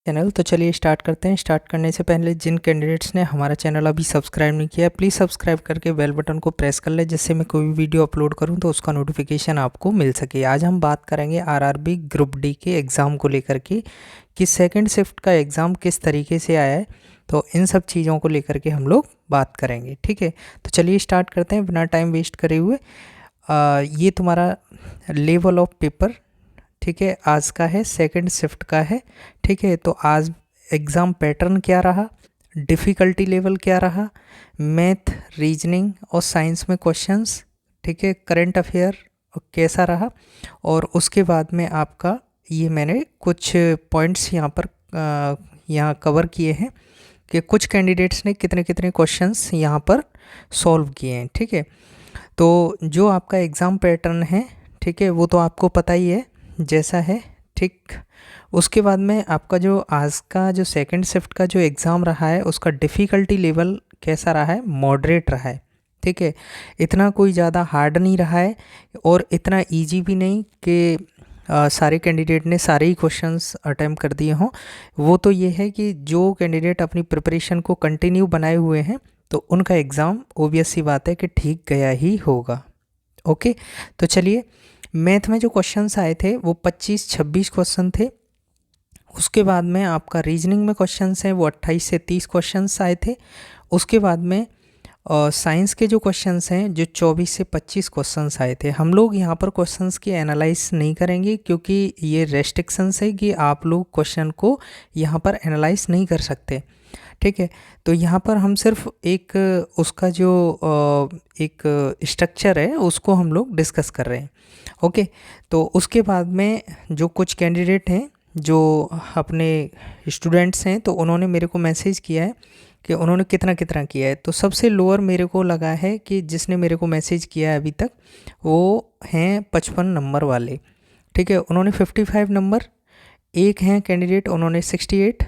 Channel. तो चलिए start करते हैं। स्टार्ट करने से पहले जिन कैंडिडेट्स ने हमारा चैनल अभी सब्सक्राइब नहीं किया है, प्लीज़ सब्सक्राइब करके बेल बटन को प्रेस कर ले, जिससे मैं कोई भी वीडियो अपलोड करूं तो उसका नोटिफिकेशन आपको मिल सके। आज हम बात करेंगे आरआरबी ग्रुप डी के एग्ज़ाम को लेकर के कि सेकेंड शिफ्ट का एग्ज़ाम किस तरीके से आया है। तो इन सब चीज़ों को लेकर के हम लोग बात करेंगे, ठीक है। तो चलिए स्टार्ट करते हैं बिना टाइम वेस्ट करे हुए। ये तुम्हारा लेवल ऑफ पेपर, ठीक है, आज का है, सेकंड शिफ्ट का है, ठीक है। तो आज एग्ज़ाम पैटर्न क्या रहा, डिफ़िकल्टी लेवल क्या रहा, मैथ, रीजनिंग और साइंस में क्वेश्चंस, ठीक है, करंट अफेयर कैसा रहा, और उसके बाद में आपका ये मैंने कुछ पॉइंट्स यहाँ पर यहाँ कवर किए हैं कि कुछ कैंडिडेट्स ने कितने कितने क्वेश्चंस यहाँ पर सॉल्व किए हैं, ठीक है। तो जो आपका एग्ज़ाम पैटर्न है, ठीक है, वो तो आपको पता ही है जैसा है, ठीक। उसके बाद में आपका जो आज का जो सेकंड शिफ्ट का जो एग्ज़ाम रहा है उसका डिफ़िकल्टी लेवल कैसा रहा है, मॉडरेट रहा है, ठीक है। इतना कोई ज़्यादा हार्ड नहीं रहा है और इतना इजी भी नहीं कि सारे कैंडिडेट ने सारे ही क्वेश्चंस अटेम्प्ट कर दिए हों। वो तो ये है कि जो कैंडिडेट अपनी प्रिपरेशन को कंटिन्यू बनाए हुए हैं तो उनका एग्ज़ाम ऑब्वियस सी बात है कि ठीक गया ही होगा। ओके, तो चलिए मैथ में जो क्वेश्चंस आए थे वो 25-26 क्वेश्चन थे। उसके बाद में आपका रीजनिंग में क्वेश्चंस हैं वो 28 से 30 क्वेश्चंस आए थे। उसके बाद में साइंस के जो क्वेश्चंस हैं जो 24 से 25 क्वेश्चंस आए थे। हम लोग यहाँ पर क्वेश्चंस की एनालाइज नहीं करेंगे क्योंकि ये रेस्ट्रिक्शंस है कि आप लोग क्वेश्चन को यहाँ पर एनालाइज नहीं कर सकते, ठीक है। तो यहाँ पर हम सिर्फ एक उसका जो एक स्ट्रक्चर है उसको हम लोग डिस्कस कर रहे हैं। ओके, तो उसके बाद में जो कुछ कैंडिडेट हैं जो अपने स्टूडेंट्स हैं तो उन्होंने मेरे को मैसेज किया है कि उन्होंने कितना कितना किया है। तो सबसे लोअर मेरे को लगा है कि जिसने मेरे को मैसेज किया है अभी तक वो हैं 55 नंबर वाले, ठीक है। उन्होंने 55 नंबर, एक हैं कैंडिडेट उन्होंने 68,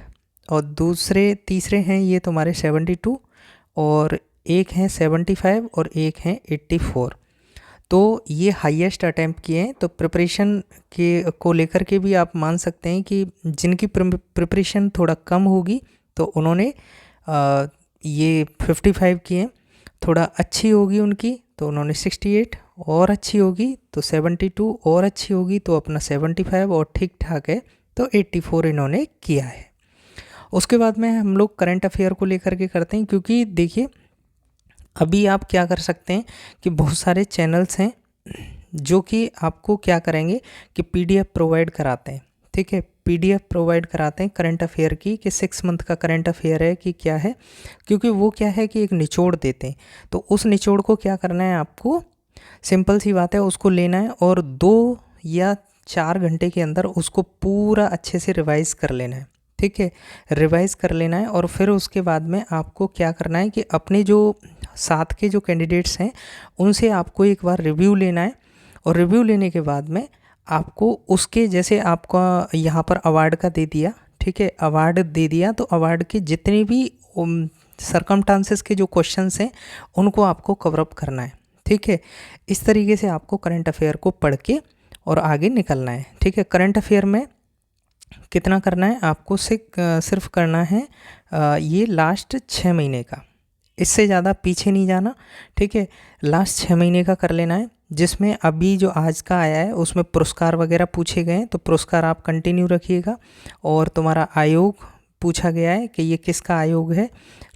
और दूसरे तीसरे हैं ये तुम्हारे 72, और एक हैं 75 और एक हैं 84। तो ये हाईएस्ट अटैम्प्ट किए हैं। तो प्रिपरेशन के को लेकर के भी आप मान सकते हैं कि जिनकी प्रिपरेशन थोड़ा कम होगी तो उन्होंने ये 55 किए, थोड़ा अच्छी होगी उनकी तो उन्होंने 68, और अच्छी होगी तो 72, और अच्छी होगी तो अपना 75, और ठीक ठाक है तो 84 इन्होंने किया है। उसके बाद में हम लोग करंट अफेयर को लेकर के करते हैं, क्योंकि देखिए अभी आप क्या कर सकते हैं कि बहुत सारे चैनल्स हैं जो कि आपको क्या करेंगे कि पीडीएफ प्रोवाइड कराते हैं, ठीक है। पीडीएफ प्रोवाइड कराते हैं करंट अफेयर की कि 6 मंथ का करंट अफेयर है कि क्या है, क्योंकि वो क्या है कि एक निचोड़ देते हैं। तो उस निचोड़ को क्या करना है, आपको सिंपल सी बात है, उसको लेना है और 2 या 4 घंटे के अंदर उसको पूरा अच्छे से रिवाइज़ कर लेना है, ठीक है। रिवाइज़ कर लेना है और फिर उसके बाद में आपको क्या करना है कि अपने जो साथ के जो कैंडिडेट्स हैं उनसे आपको एक बार रिव्यू लेना है, और रिव्यू लेने के बाद में आपको उसके जैसे आपका यहाँ पर अवार्ड का दे दिया, ठीक है, अवार्ड दे दिया तो अवार्ड के जितने भी सरकमस्टांसेस के जो क्वेश्चंस हैं उनको आपको कवरअप करना है, ठीक है। इस तरीके से आपको करंट अफेयर को पढ़ के और आगे निकलना है, ठीक है। करंट अफेयर में कितना करना है आपको, सिर्फ करना है ये लास्ट 6 महीने का, इससे ज़्यादा पीछे नहीं जाना, ठीक है। लास्ट 6 महीने का कर लेना है, जिसमें अभी जो आज का आया है उसमें पुरस्कार वगैरह पूछे गए हैं तो पुरस्कार आप कंटिन्यू रखिएगा। और तुम्हारा आयोग पूछा गया है कि ये किसका आयोग है,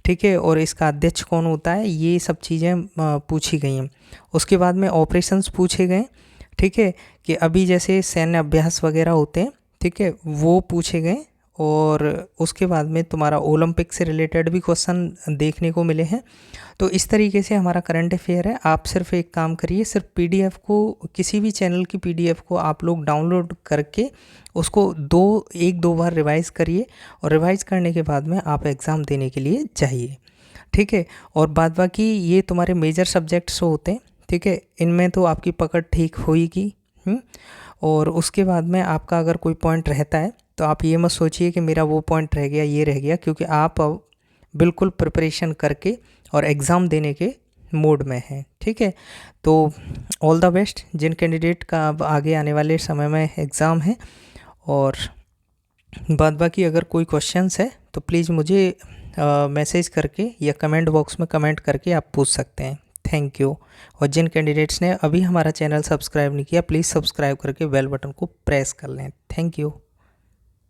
ठीक है, और इसका अध्यक्ष कौन होता है, ये सब चीज़ें पूछी गई हैं। उसके बाद में ऑपरेशंस पूछे गए, ठीक है, कि अभी जैसे सैन्य अभ्यास वगैरह होते हैं, ठीक है, वो पूछे गए। और उसके बाद में तुम्हारा ओलंपिक से रिलेटेड भी क्वेश्चन देखने को मिले हैं। तो इस तरीके से हमारा करंट अफेयर है। आप सिर्फ एक काम करिए, सिर्फ पीडीएफ को, किसी भी चैनल की पीडीएफ को आप लोग डाउनलोड करके उसको 1-2 बार रिवाइज़ करिए, और रिवाइज़ करने के बाद में आप एग्ज़ाम देने के लिए जाइए, ठीक है। और बाद बाकी ये तुम्हारे मेजर सब्जेक्ट्स होते हैं, ठीक है, इनमें तो आपकी पकड़ ठीक होगी। और उसके बाद में आपका अगर कोई पॉइंट रहता है तो आप ये मत सोचिए कि मेरा वो पॉइंट रह गया, ये रह गया, क्योंकि आप अब बिल्कुल प्रिपरेशन करके और एग्ज़ाम देने के मोड में हैं, ठीक है। तो ऑल द बेस्ट जिन कैंडिडेट का अब आगे आने वाले समय में एग्ज़ाम है, और बाद बाकी अगर कोई क्वेश्चंस है तो प्लीज़ मुझे मैसेज करके या कमेंट बॉक्स में कमेंट करके आप पूछ सकते हैं। Thank you. और जिन कैंडिडेट्स ने अभी हमारा चैनल सब्सक्राइब नहीं किया, प्लीज़ सब्सक्राइब करके बेल बटन को प्रेस कर लें। Thank you.